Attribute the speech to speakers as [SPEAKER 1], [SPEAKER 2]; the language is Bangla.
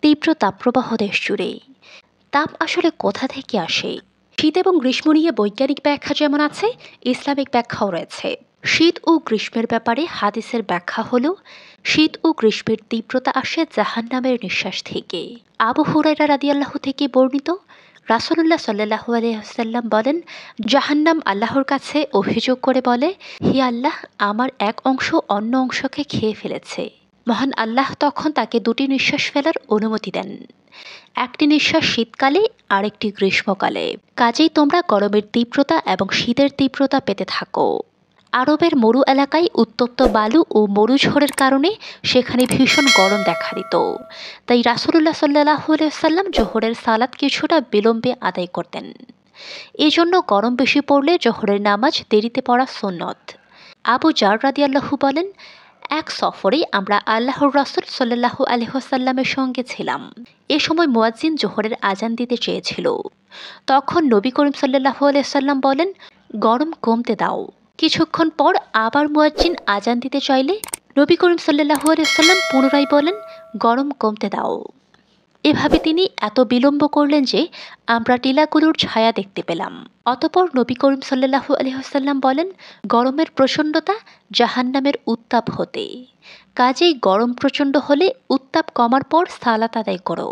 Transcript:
[SPEAKER 1] তীব্র তাপপ্রবাহ দেশ জুড়ে। তাপ আসলে কোথা থেকে আসে? শীত এবং গ্রীষ্ম নিয়ে বৈজ্ঞানিক ব্যাখ্যা যেমন আছে, ইসলামিক ব্যাখ্যাও রয়েছে। শীত ও গ্রীষ্মের ব্যাপারে হাদিসের ব্যাখ্যা হলো, শীত ও গ্রীষ্মের তীব্রতা আসে জাহান্নামের নিঃশ্বাস থেকে। আবু হুরায়রা রাদিয়াল্লাহু থেকে বর্ণিত, রাসূলুল্লাহ সাল্লাল্লাহু আলাইহি ওয়াসাল্লাম বলেন, জাহান্নাম আল্লাহর কাছে অভিযোগ করে বলে, হে আল্লাহ, আমার এক অংশ অন্য অংশকে খেয়ে ফেলেছে। মহান আল্লাহ তখন তাকে দুটি নিঃশ্বাস ফেলার অনুমতি দেন, একটি নিঃশ্বাস শীতকালে, আরেকটি গ্রীষ্মকালে। কাজেই তোমরা গরমের তীব্রতা এবং শীতের তীব্রতা পেতে থাকো। আরবের মরু এলাকায় উত্তপ্ত বালু ও মরুঝড়ের কারণে সেখানে ভীষণ গরম দেখা দিত। তাই রাসূলুল্লাহ সাল্লাল্লাহু আলাইহি ওয়াসাল্লাম জোহরের সালাত কিছুটা বিলম্বে আদায় করতেন। এজন্য গরম বেশি পড়লে জোহরের নামাজ দেরিতে পড়া সুন্নত। আবু জার রাদিয়াল্লাহু বলেন, এক সফরে আমরা আল্লাহর রাসূল সাল্লাল্লাহু আলাইহি ওয়াসাল্লামের সঙ্গে ছিলাম। এ সময় মুয়াজ্জিন জোহরের আজান দিতে চেয়েছিল। তখন নবী করিম সাল্লাল্লাহু আলাইহি ওয়াসাল্লাম বলেন, গরম কমতে দাও। কিছুক্ষণ পর আবার মুয়াজ্জিন আজান দিতে চাইলে নবী করিম সাল্লাল্লাহু আলাইহি ওয়াসাল্লাম পুনরায় বলেন, গরম কমতে দাও। এভাবে তিনি এত বিলম্ব করলেন যে আমরা টিলাগুলোর ছায়া দেখতে পেলাম। অতঃপর নবী করিম সাল্লাল্লাহু আলাইহি ওয়াসাল্লাম বলেন, গরমের প্রচণ্ডতা জাহান্নামের উত্তাপ হতে। কাজেই গরম প্রচণ্ড হলে উত্তাপ কমার পর সালাত আদায় করো।